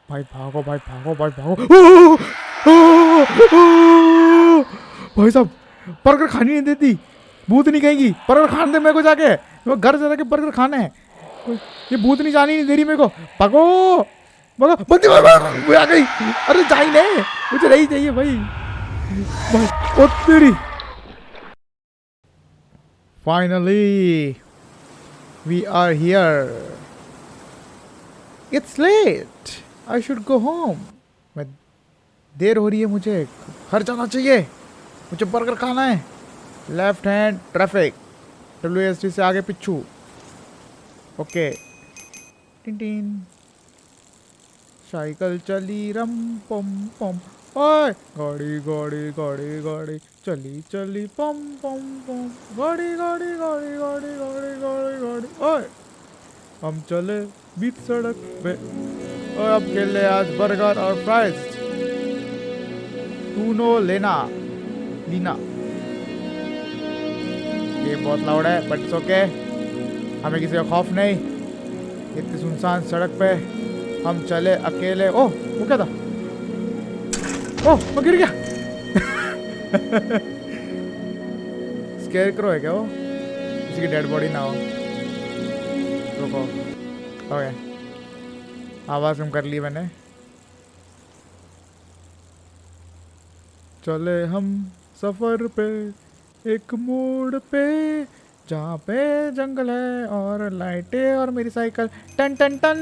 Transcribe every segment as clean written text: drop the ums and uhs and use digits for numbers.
भाई भागो भाई भागो भाई भागो। ओ, ओ, ओ, भाई साहब बर्गर खानी नहीं देती, भूत नहीं कहेंगी, बर्गर खाने दे मेरे को जाके, मैं घर से जाके बर्गर खाना है, ये भूत नहीं जानी नहीं दे रही मेरे को, भागो भागो, बंदी वो आ गई, अरे जा ही नहीं, मुझे नहीं चाहिए भाई, भाई ओ तेरी, finally we are here, it's late, I should go home, मैं देर हो रही है, मुझे घर जाना चाहिए, मुझे बर्गर खाना है, लेफ्ट हैंड ट्रैफिक, WSD से आगे पिच्छू, ओके, टिन टिन, साइकिल चली रम पम पम, ओए गाड़ी गाड़ी गाड़ी गाड़ी चली चली पम पम पम, गाड़ी गाड़ी गाड़ी गाड़ी गाड़ी गाड़ी गाड़ी, ओए हम चले बीच सड़क पे, और अब खेले आज बर्गर और फ्राइज, तू नो लेना लीना, ये बहुत लाउड है बट इट्स ओके, हमें किसी का खौफ नहीं, इतनी सुनसान सड़क पे हम चले अकेले, ओह वो क्या था, ओह मैं गिर गया, स्केयर करो है क्या वो, किसी की डेड बॉडी ना हो, रुको, ओके आवाज़ कम कर ली मैंने, चले हम सफ़र पे एक मोड़ पे जहाँ पे जंगल है और लाइटें और मेरी साइकिल, टन टन टन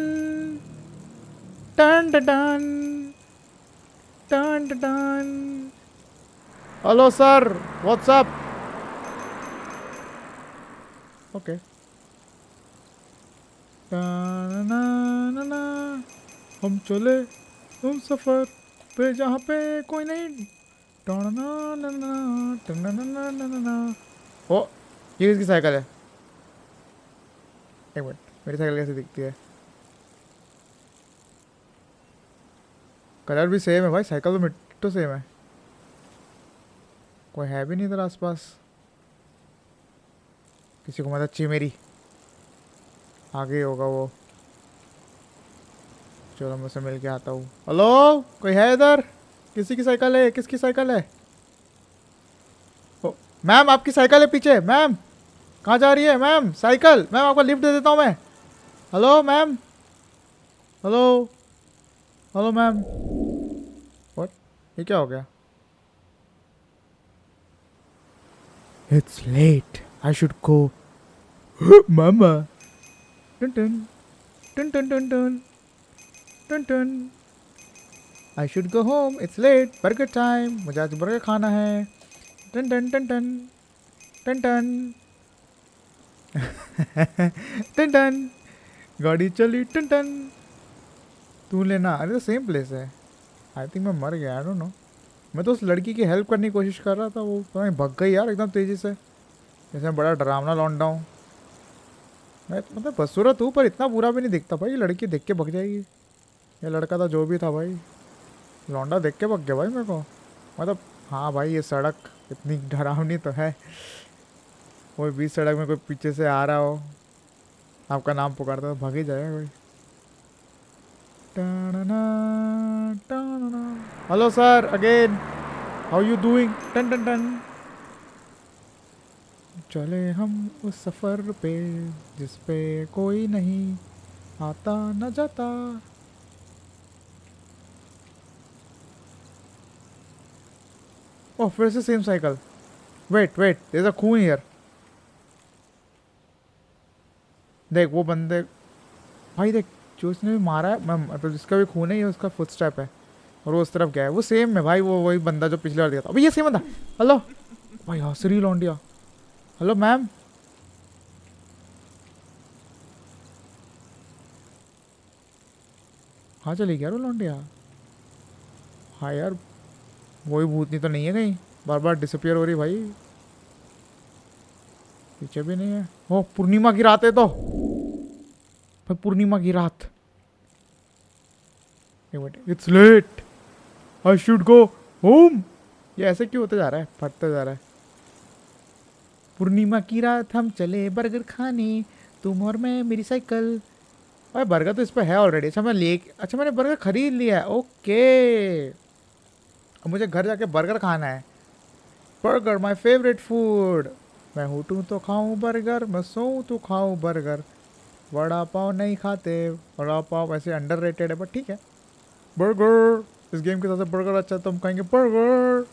टन टन टन टन टन टन, हेलो सर व्हाट्सअप, ओके, हम चले हम सफ़र पे जहाँ पे कोई नहीं, ओ ये किसकी साइकिल है, एक मिनट, मेरी साइकिल कैसे दिखती है, कलर भी सेम है भाई, साइकिल तो मिट्टो सेम है, कोई है भी नहीं इधर आसपास, किसी को मदद चाहिए मेरी, आगे होगा वो, चलो मैं उससे मिल के आता हूँ, हेलो कोई है इधर, किसी की साइकिल है, किसकी साइकिल है, ओ मैम आपकी साइकिल है पीछे, मैम कहाँ जा रही है मैम, साइकिल मैम आपको लिफ्ट दे देता हूँ मैं, hello ma'am, hello hello ma'am, what ये क्या हो गया, it's late I should go, मामा, टन टन टन टन टन टन टन टन, I should go home, it's late, burger time, मुझे आज बर्गर खाना है, टन टन टन टन टन टन टन टन, गाड़ी चली टन टन, तू लेना, अरे तो सेम प्लेस है, आई थिंक मैं मर गया, आई डोंट नो, मैं तो उस लड़की की हेल्प करने की कोशिश कर रहा था, वो पता नहीं भग गई यार एकदम तेज़ी से, जैसे मैं बड़ा डरावना लौंडा हूँ, मैं मतलब बदसूरत हूँ पर इतना बुरा भी नहीं दिखता भाई, लड़की देख के भग जाएगी, ये लड़का था जो भी था भाई, लौंडा देख के भग गया भाई मेरे को, मतलब हाँ भाई ये सड़क इतनी डरावनी तो है, कोई बीच सड़क में कोई पीछे से आ रहा हो, आपका नाम पुकारता तो भाग ही जाएगा कोई, hello sir again, how you doing, टन टन टन, चले हम उस सफ़र पे जिस पे कोई नहीं आता न जाता, ओह फिर से same cycle, wait wait there is a खून हियर, देख वो बंदे, भाई देख जो उसने भी मारा है, मैं मतलब जिसका भी खून है ये उसका फुट स्टेप है, और वो उस तरफ गया है, वो सेम है भाई, वो वही बंदा जो पिछले बार दिया था, अभी ये सेम बंदा, हेलो भाई हंसरी लौंडिया, हेलो मैम, कहाँ चली गया वो लौंडिया, हाँ यार वही भूतनी तो नहीं है कहीं, बार बार डिसअपियर हो रही भाई, पीछे भी नहीं है, ओ पूर्णिमा की रात है तो भाई, पूर्णिमा की रात, एक minute, it's late I should go home, ये ऐसे क्यों होते जा रहा है, फटते जा रहा है, पूर्णिमा की रात हम चले बर्गर खाने, तुम और मैं मेरी साइकिल, भाई बर्गर तो इस पर है ऑलरेडी। अच्छा मैं ले, अच्छा मैंने बर्गर खरीद लिया है, ओके। अब मुझे घर जाके बर्गर खाना है। Burger my favourite food. मैं उठूँ तो खाऊं बर्गर, मैं सोऊं तो खाऊं बर्गर। वड़ा पाव नहीं खाते, वड़ा पाव वैसे अंडररेटेड है बट ठीक है। बर्गर, इस गेम के हिसाब से बर्गर अच्छा है तो हम खाएंगे बर्गर।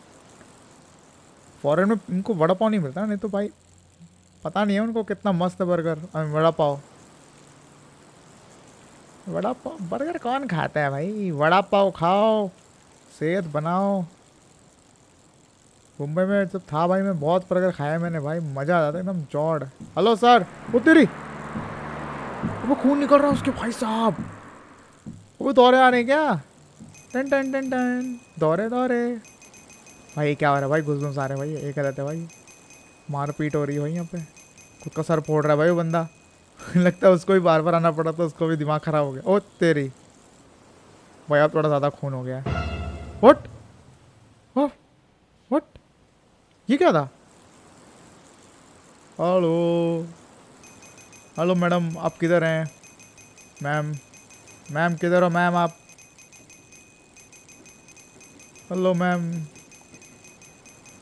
फॉरेन में इनको वड़ा पाव नहीं मिलता, नहीं तो भाई पता नहीं है उनको कितना मस्त है बर्गर। वड़ा पाव, वड़ा पाव बर्गर कौन खाता है भाई? वड़ा पाव खाओ, सेहत बनाओ। मुंबई में जब था भाई मैं बहुत बर्गर खाया मैंने भाई, मज़ा आ जाता एकदम चौड़। हेलो सर, वो तेरी, वो खून निकल रहा है उसके भाई साहब। वो दौरे आ रहे हैं क्या? टन टन टन टन, दौरे दौरे। भाई क्या हो रहा है भाई? घुस आ रहे हैं भाई, एक गलत है भाई। मारपीट हो रही है भाई यहाँ पे। खुद का सर फोड़ रहा है भाई वो बंदा। लगता है उसको भी बार बार आना पड़ा तो उसको भी दिमाग खराब हो गया। ओ तेरी, भाई अब थोड़ा ज़्यादा खून हो गया है। व्हाट, व्हाट, ये क्या था? हेलो, हेलो मैडम, आप किधर हैं? मैम, मैम किधर हो मैम आप? Hello ma'am.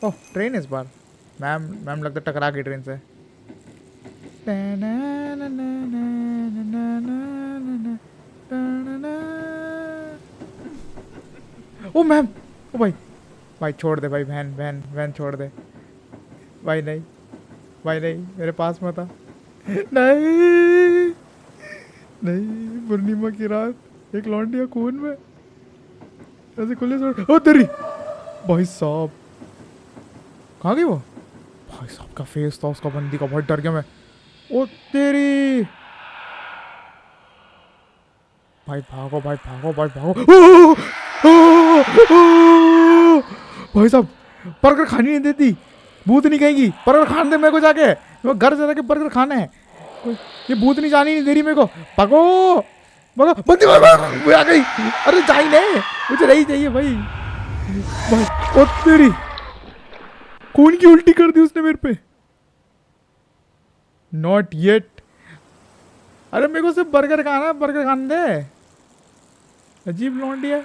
ओह ट्रेन इस बार। मैम, मैम लगता है टकरा गई ट्रेन से। ओ मैम, ओ भाई, भाई छोड़ दे भाई, वैन वैन वैन छोड़ दे भाई। नहीं भाई नहीं, मेरे पास में था। नहीं नहीं, पूर्णिमा की रात, एक लौंडिया खून में ऐसे खुले छोड़। ओ तेरी, भाई साहब कहाँ गई वो? भाई साहब का फेस था उसका, बंदी का, बहुत डर गया मैं। ओ तेरी, भाई भागो भाई भागो भाई भागो। भाई साहब बर्गर खानी नहीं देती, भूत नहीं कहेगी। बर्गर खाने दे मेरे को जाके, मेरे घर से जाके बर्गर खाना है। ये भूत नहीं जानी नहीं दे रही मेरे को। भागो भागो, बंदी वो आ गई। अरे जाई नहीं, मुझे नहीं चाहिए भाई। भाई ओ तेरी, खून की उल्टी कर दी उसने मेरे पे। Not yet. अरे मेरे को सिर्फ बर्गर खाना है, बर्गर खाने दे। अजीब लौंडी है।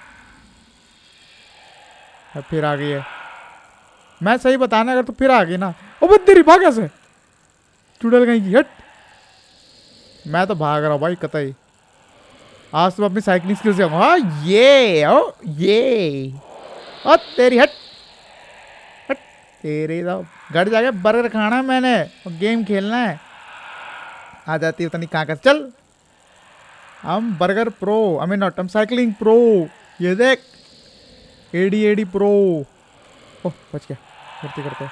अब फिर आ गई है। मैं सही बताना अगर तो फिर आ गई ना। ओ बंदेरी भाग ऐसे, चुड़ैल कहीं की, हट। मैं तो भाग रहा हूँ भाई कतई। आज तो अपनी साइकिलिंग स्किल से हाँ ये ओ ये, ओ तेरी हट, हट तेरी तो। घर जाके बर्गर खाना है मैंने और गेम खेलना है। आ जाती है पता नहीं कहाँ का। चल, हम burger pro, I mean not, हम साइकिलिंग प्रो। ये देख, एडी एडी प्रो। ओह बच गया करते करते।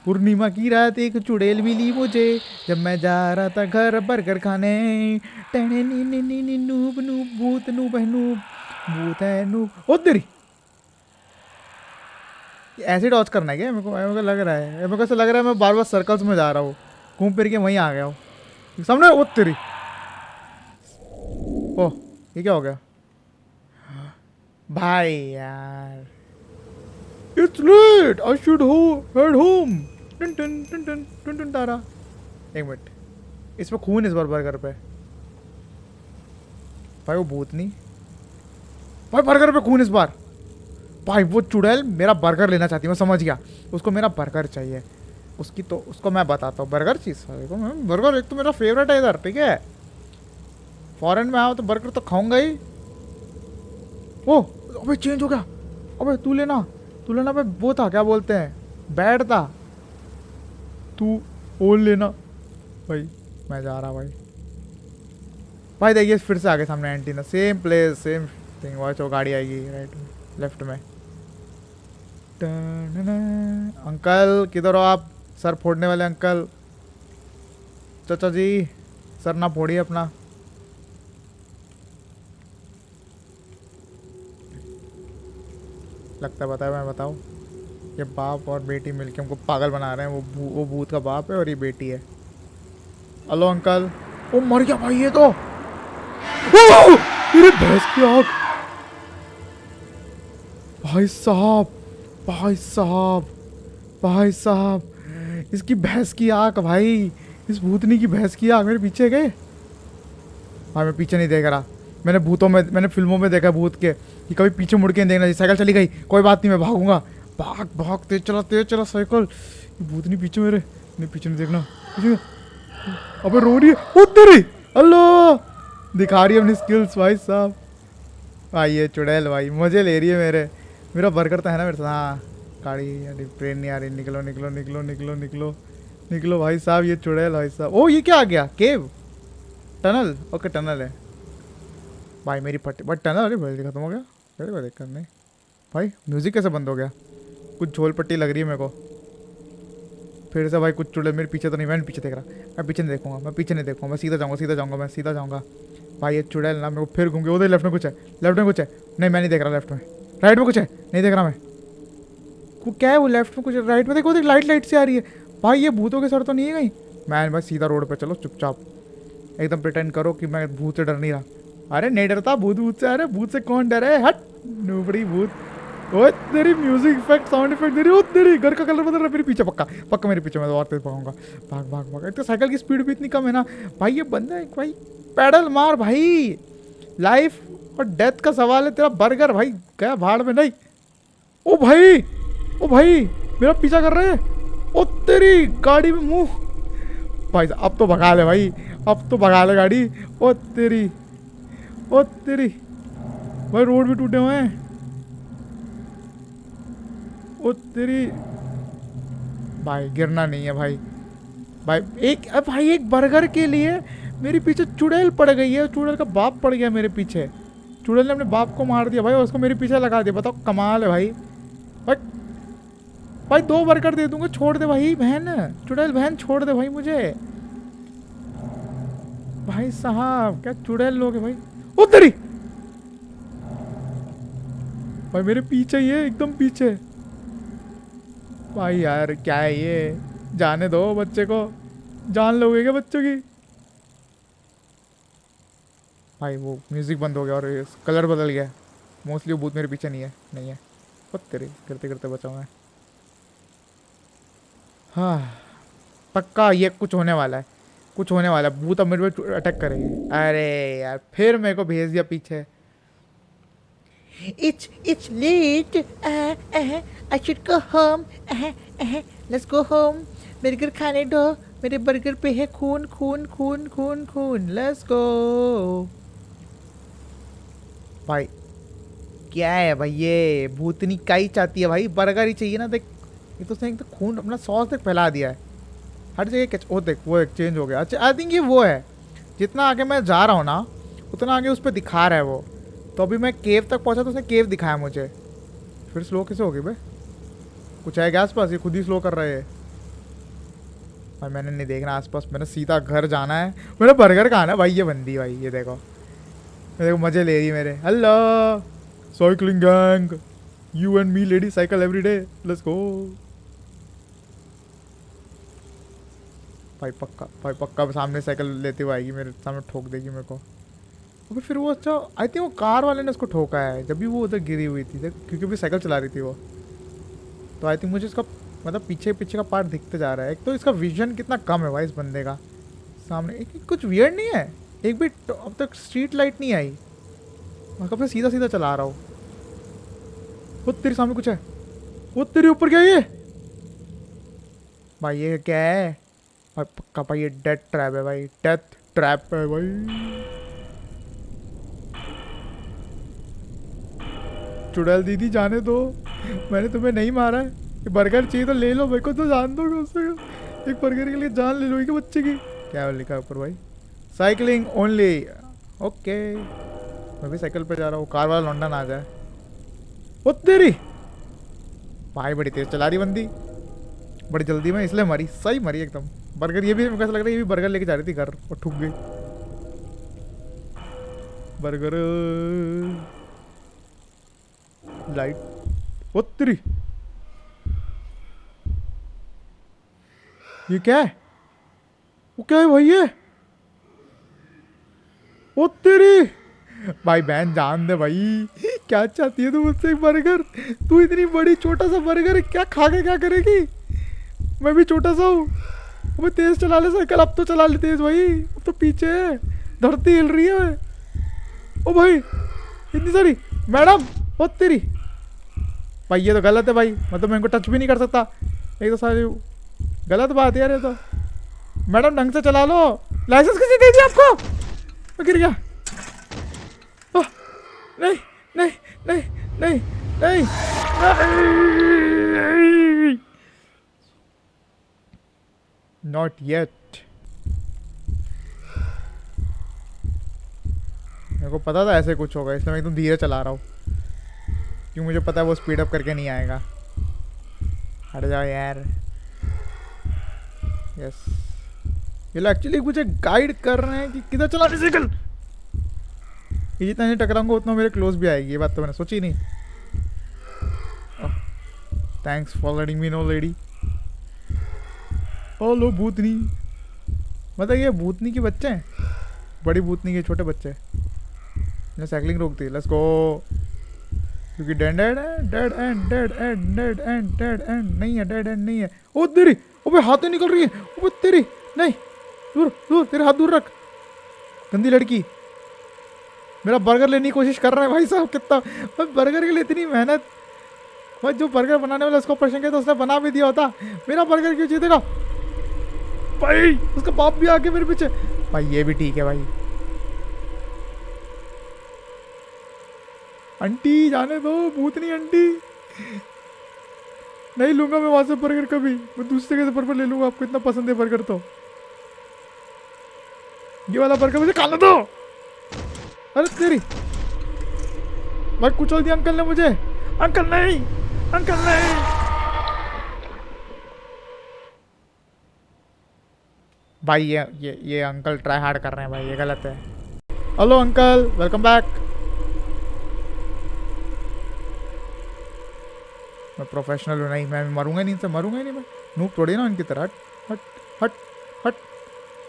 पूर्णिमा की रात एक चुड़ैल मिली मुझे, जब मैं जा रहा था घर बर्गर खाने। टेने नी नी नी नी, नूब नूब भूत नूब है नूब, भूत है नूब। ओ तेरी, ऐसे डॉच करना है क्या? मेरे को लग रहा है, मेरे को ऐसा लग रहा है मैं बार बार सर्कल्स में जा रहा हूँ, घूम फिर के वहीं आ गया हूँ सामने। ओ तेरी, ओह ये क्या हो गया भाई यार? It's late, I should head home. टन टन टन टन टन टन तारा। एक मिनट, इसमें खून इस बार बर्गर पे। भाई वो भूतनी, भाई बर्गर पे खून इस बार। भाई वो चुड़ैल मेरा बर्गर लेना चाहती है, मैं समझ गया। उसको मेरा बर्गर चाहिए। उसकी तो उसको मैं बताता हूँ बर्गर चीज़। देखो मैं बर्गर एक तो मेरा फेवरेट है इधर, ठीक है। फॉरेन में आओ तो बर्गर तो खाऊंगा ही। ओ अबे चेंज हो गया। अबे तू लेना, तू लेना भाई। वो था क्या बोलते हैं, बैड था। तू ओल लेना भाई, मैं जा रहा भाई। भाई देखिए फिर से आगे सामने antenna, same place same thing. Watch वो गाड़ी आएगी राइट में, लेफ्ट में। अंकल किधर हो आप? सर फोड़ने वाले अंकल। चाचा जी सर ना फोड़िए अपना। लगता है बताया, मैं बताऊँ, ये बाप और बेटी मिलके हमको पागल बना रहे हैं। वो भूत का बाप है और ये बेटी है। Hello uncle. ओ मर गया भाई ये तो। मेरे भैंस की आँख, भाई साहब, भाई साहब, भाई साहब, इसकी भैंस की आँख भाई, इस भूतनी की भैंस की आँख मेरे पीछे गए। हाँ मैं पीछे नहीं देख रहा। मैंने फिल्मों में देखा भूत के कि कभी पीछे मुड़ के नहीं देखना। साइकिल चली गई, कोई बात नहीं, मैं भागूंगा। भाग भाग, तेज चला साइकिल। ये भूत नहीं पीछे मेरे, नहीं पीछे नहीं देखना। पीछे, अबे रो रही है उधर ही। हेलो, दिखा रही है अपनी स्किल्स भाई साहब। भाई ये चुड़ैल भाई मजे ले रही है मेरा बर्गर तो है ना मेरे साथ। हाँ गाड़ी यानी ट्रेन नहीं आ रही, निकलो निकलो निकलो निकलो निकलो निकलो भाई साहब। ये चुड़ैल भाई साहब। ओ ये क्या आ गया, केव, टनल। ओके टनल है भाई। मेरी पट्टी बट टनल अरे भाई खत्म हो गया। अरे कोई दिक्कत नहीं भाई। म्यूजिक कैसे बंद हो गया? कुछ झोल पट्टी लग रही है मेरे को फिर से भाई। कुछ चुड़ैल मेरे पीछे तो नहीं, मैं पीछे देख रहा। मैं पीछे नहीं देखूंगा, मैं पीछे नहीं देखूंगा, मैं सीधा जाऊंगा मैं सीधा जाऊंगा भाई। ये चुड़ैल ना मेरे को फिर घूम के उधर लेफ्ट में कुछ है, लेफ्ट में कुछ है। नहीं मैं नहीं देख रहा लेफ्ट में, राइट में कुछ है, नहीं देख रहा मैं। क्या है वो लेफ्ट में कुछ है, राइट में देखो, देख लाइट से आ रही है भाई। ये भूतों के सर तो नहीं है कहीं? मैं भाई सीधा रोड पे चलो चुपचाप, एकदम प्रिटेंड करो कि मैं भूत से डर नहीं रहा। अरे नहीं डरता भूत से। अरे भूत से कौन डरे, हट नूबड़ी भूत। ओए तेरी म्यूजिक इफेक्ट साउंड इफेक्ट दे रही हो तेरी। घर का कलर बदल रहा है मेरे पीछे, पक्का मेरे पीछे। मैं तो और तेज भागूंगा। भाग भाग भाग। एक तो साइकिल की स्पीड भी इतनी कम है ना भाई। ये बंदा है भाई, पैडल मार भाई। लाइफ और डेथ का सवाल है तेरा बर्गर भाई, क्या भाड़ में नहीं। ओ भाई मेरा पीछा कर रहे हैं। ओ तेरी गाड़ी में मुंह भाई। अब तो भगा ले भाई, अब तो भगा ले गाड़ी। ओ तेरी भाई रोड भी टूटे हुए हैं। ओ तेरी भाई गिरना नहीं है भाई। भाई एक बर्गर के लिए मेरे पीछे चुड़ैल पड़ गई है। चुड़ैल का बाप पड़ गया मेरे पीछे। चुड़ैल ने अपने बाप को मार दिया भाई, और उसको मेरे पीछे लगा दिया। बताओ कमाल है भाई। भाई 2 बर्गर दे दूंगा, छोड़ दे भाई बहन। चुड़ैल बहन छोड़ दे भाई मुझे। भाई साहब क्या चुड़ैल लोग है भाई। उधर ही भाई मेरे पीछे ही है, एकदम पीछे। भाई यार क्या है ये, जाने दो बच्चे को, जान लोगे क्या बच्चों की। भाई वो म्यूजिक बंद हो गया और कलर बदल गया। मोस्टली वो भूत मेरे पीछे नहीं है। तेरे करते करते बचा मैं। हाँ पक्का ये कुछ होने वाला है। भूत अब मेरे पे अटैक करेगी। अरे यार फिर मेरे को भेज दिया पीछे। It's late. I should go home. Let's go home. Burger खाने दो, मेरे बर्गर पे है खून खून खून खून खून। Let's go. भाई क्या है भाई, ये भूतनी का ही चाहती है भाई, बर्गर ही चाहिए ना। देख ये तो उसने खून अपना सॉस तक फैला दिया है हर जगह। वो देख वो एक्सचेंज हो गया। अच्छा आई थिंक ये वो है, जितना आगे मैं जा रहा हूँ ना उतना आगे उस पर दिखा रहा है वो। तो अभी मैं केव तक पहुँचा तो उसने केव दिखाया मुझे। फिर स्लो कैसे हो गई भाई? कुछ है क्या आसपास? ये खुद ही स्लो कर रहे हैं भाई। मैंने नहीं देखना आसपास, मैंने सीधा घर जाना है। मेरा बर्गर कहाँ है भाई? ये बंदी भाई, ये देखो मजे ले रही है मेरे। Hello cycling gang, you and me lady cycle every day, let's go. भाई पक्का सामने साइकिल लेते हुए आएगी, मेरे सामने ठोक देगी मेरे को। और फिर वो अच्छा आई थिंक वो कार वाले ने उसको ठोका है जब भी वो उधर गिरी हुई थी, क्योंकि भी साइकिल चला रही थी वो। तो आई थिंक मुझे इसका मतलब पीछे का पार्ट दिखते जा रहा है। एक तो इसका विजन कितना कम है भाई इस बंदे का। सामने एक कुछ वियर्ड नहीं है, एक भी अब तक स्ट्रीट लाइट नहीं आई। मैं कब से सीधा चला रहा हूँ। वो तेरे सामने कुछ है, वो तेरे ऊपर क्या है ये भाई? ये क्या है भाई? पक्का भाई ये डेथ ट्रैप है भाई, डेथ ट्रैप है भाई। चुड़ैल दीदी जाने दो, मैंने तुम्हें नहीं मारा है। ये बर्गर चाहिए तो ले लो, मेरे को तो जान दो कम से कम। एक बर्गर के लिए जान ले लो कि बच्चे की। क्या लिखा है ऊपर भाई? Cycling only. ओके मैं भी साइकिल पे जा रहा हूँ, कार वाला लौंडा ना आ जाए। ओ तेरी भाई बड़ी तेज चला रही बंदी, बड़ी जल्दी में, इसलिए मरी। सही मरी एकदम। बर्गर ये भी मुझे लग रहा है ये भी बर्गर लेके जा रही थी घर और ठुक गई। Burger light. ओ तेरी ये क्या है? वो क्या है भाई ये? ओ तेरी भाई बहन जान दे भाई, क्या चाहती है तू मुझसे? एक बर्गर, तू इतनी बड़ी छोटा सा बर्गर क्या खा के क्या करेगी? मैं भी छोटा सा हूँ। मैं तेज चला ले साइकिल, अब तो चला ले तेज भाई, अब तो पीछे है। धरती हिल रही है। ओ भाई इतनी सारी मैडम, ओ तेरी भाई ये तो गलत है भाई, मतलब मैं इनको टच भी नहीं कर सकता। एक तो सारी गलत बात है यार ये तो। मैडम ढंग से चला लो, लाइसेंस किसी दे दिया आपको? मैं गिर गया। ओह, नहीं नहीं नहीं नहीं नहीं, नहीं। Not yet. मेरे को पता था ऐसे कुछ होगा, इसलिए मैं एकदम धीरे चला रहा हूँ, क्योंकि मुझे पता है वो स्पीड अप करके नहीं आएगा। हट जाओ यार। यस, ये लोग एक्चुअली मुझे गाइड कर रहे हैं कि किधर चलानी साइकिल। ये जितना नहीं टकराऊंगा उतना मेरे क्लोज भी आएगी, ये बात तो मैंने सोची नहीं। Thanks for letting me know lady. ओ लो भूतनी, मतलब ये भूतनी के बच्चे हैं, बड़ी भूतनी के छोटे बच्चे। ने साइकिलिंग रोक दी, लेट्स गो। क्योंकि dead end dead end dead end dead end dead end नहीं है, डेड एंड नहीं है। ओ तेरी, ओबे हाथें निकल रही है, ओबे तेरी, नहीं दूर दूर, तेरे हाथ दूर रख, गंदी लड़की। मेरा बर्गर लेने की कोशिश कर रहा है भाई साहब, कितना भाई बर्गर के लिए इतनी मेहनत। भाई जो बर्गर बनाने वाला उसको प्रश्न किया तो उसने बना भी दिया होता, मेरा बर्गर क्यों जीतेगा भाई? उसका बाप भी आके मेरे पीछे। भाई ये भी ठीक है भाई। आंटी जाने दो, भूतनी आंटी। नहीं लूंगा मैं वहां से बर्गर कभी, मैं दूसरे जगह से बर्गर ले लूंगा। आपको इतना पसंद है बर्गर तो ये वाला बर्गर मुझे खाना दो। अरे तेरी भाई, कुचल दिया अंकल ने मुझे। अंकल नहीं, अंकल नहीं। भाई ये अंकल ट्राई हार्ड कर रहे हैं भाई, ये गलत है। Hello uncle, welcome back. मैं प्रोफेशनल हूँ, नहीं मैं मरूंगा नहीं, इनसे मरूंगा ही नहीं मैं। नूब थोड़ी ना इनकी तरह। हट हट हट हट,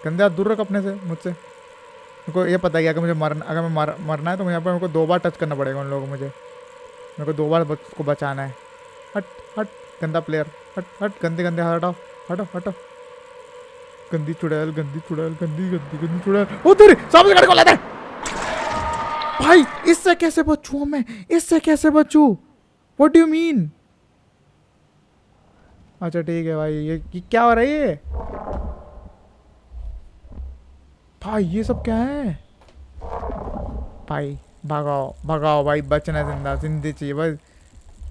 गंदे हाथ दूर रख अपने से, मुझसे। मेरे को ये पता है कि मुझे मरना, अगर मैं मरना है तो मुझे मेरे को 2 बार टच करना पड़ेगा उन लोगों को। मेरे को 2 बार उसको बचाना है। हट हट गंदा प्लेयर, हट हट, गंदे गंदे हाथ हटाओ, हटो हटो। गंदी चुड़ैल, गंदी चुड़ैल, गंदी गंदी गंदी चुड़ैल। ओ तेरी, सामने गाड़ी को लाते हैं भाई। इससे कैसे बचूं मैं, इससे कैसे बचूं? What do you mean? अच्छा ठीक है भाई, ये क्या हो रहा है ये भाई? ये सब क्या है भाई? भगाओ भगाओ भाई, बचना है, जिंदा जिंदगी चाहिए बस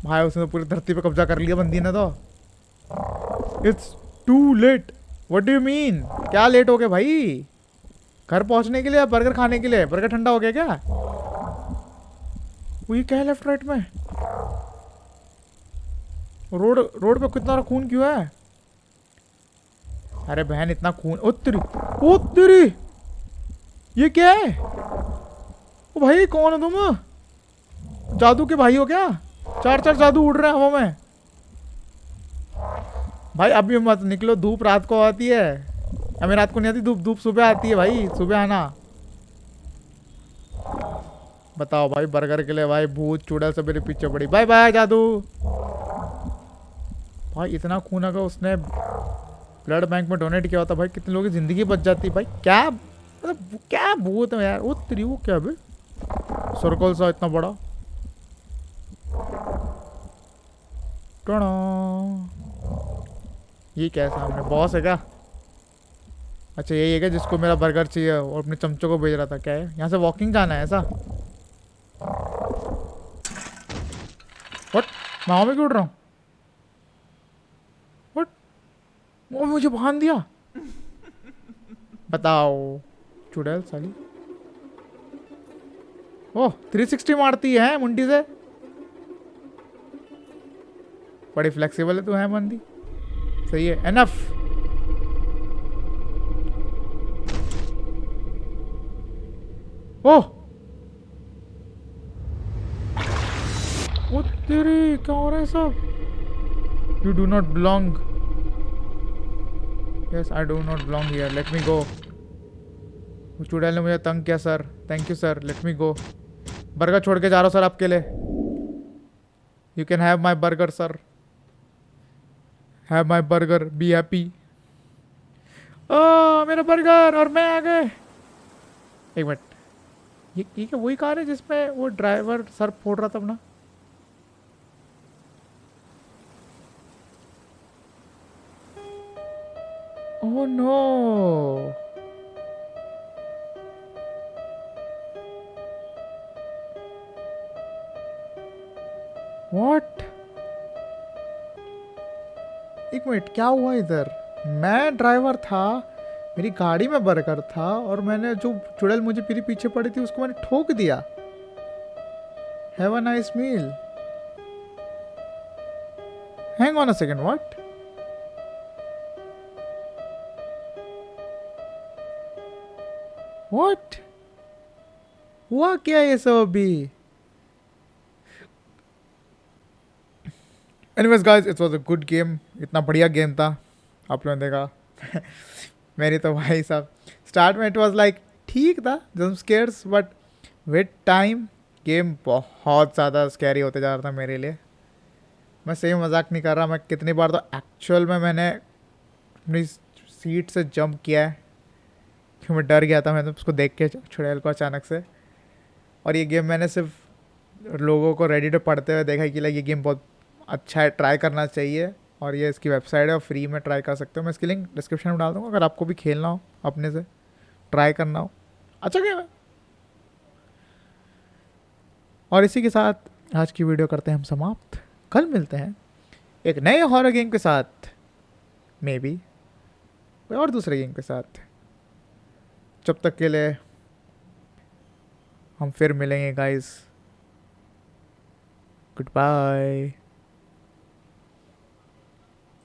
भाई। उसने तो पूरी धरती पे कब्जा कर लिया बंदी ने तो। It's too late. What do you mean? क्या लेट हो गया भाई? घर पहुंचने के लिए या बर्गर खाने के लिए? बर्गर ठंडा हो गया क्या? वो ये क्या है लेफ्ट राइट में? रोड रोड पे कितना खून क्यों है? अरे बहन इतना खून, ओ तेरी, ओ तेरी, ये क्या है? ओ भाई कौन हो तुम? जादू के भाई हो क्या? 4 जादू उड़ रहे हैं हवा में भाई। अभी मत निकलो, धूप रात को आती है। हमें रात को नहीं आती धूप, धूप सुबह आती है भाई, सुबह आना। बताओ भाई, बर्गर के लिए भाई भूत चुड़ैल सब मेरे पीछे पड़ी। बाय बाय जादू। भाई इतना खून अगर उसने ब्लड बैंक में डोनेट किया होता भाई, कितने लोगों की जिंदगी बच जाती भाई। क्या मतलब, क्या भूत है यार? वो तेरी, वो क्या बे सर्कल सा इतना बड़ा। टोणो, ये क्या है सामने? बॉस है क्या? अच्छा यही है क्या जिसको मेरा बर्गर चाहिए और अपने चमचों को भेज रहा था? क्या है यहाँ से वॉकिंग जाना है ऐसा? व्हाट, मैं हवा में क्यों उड़ रहा हूँ? व्हाट, वो मुझे बांध दिया। बताओ चुड़ैल साली। ओह 360 मारती है मुंडी से, बड़ी फ्लेक्सिबल है तू है बंदी। सही है, एनफ। ओह ओ तेरी, क्या हो रहा है सब? You do not belong. Yes I do not belong here, let me go. वो चुड़ैल ने मुझे तंग किया sir, thank you sir, let me go. Burger छोड़ के जा रहा हूँ सर आपके लिए। You can have my burger sir, have my burger, be happy. Oh मेरा बर्गर, और मैं आ गए। एक मिनट, ये क्या वही कार है जिसमें वो ड्राइवर सर फोड़ रहा था अपना? Oh no, what? एक मिनट, क्या हुआ इधर? मैं ड्राइवर था, मेरी गाड़ी में बर्गर था, और मैंने जो चुड़ैल मुझे मेरे पीछे पड़ी थी उसको मैंने ठोक दिया। Have a nice meal. Hang on a second, what? What हुआ क्या ये सब अभी? Anyways guys, it was a good game, इतना बढ़िया गेम था। आप लोगों ने देखा मेरी तो भाई साहब, स्टार्ट में इट वाज लाइक ठीक था, jump scares, but with time game बहुत ज़्यादा स्कैरी होते जा रहा था मेरे लिए। मैं सही मजाक नहीं कर रहा, मैं कितनी बार तो एक्चुअल में मैंने अपनी सीट से जंप किया है, क्योंकि मैं डर गया था मैंने उसको देख के, चुड़ैल को अचानक से। और ये गेम मैंने सिर्फ लोगों को रेडिट पे पढ़ते हुए देखा कि लाइक ये गेम बहुत अच्छा है, ट्राई करना चाहिए। और ये इसकी वेबसाइट है और फ्री में ट्राई कर सकते हो, मैं इसकी लिंक डिस्क्रिप्शन में डाल दूँगा अगर आपको भी खेलना हो, अपने से ट्राई करना हो। अच्छा गेम है। और इसी के साथ आज की वीडियो करते हैं हम समाप्त। कल मिलते हैं एक नए हॉरर गेम के साथ, मे बी कोई और दूसरे गेम के साथ। जब तक के लिए हम फिर मिलेंगे गाइस, गुड बाय।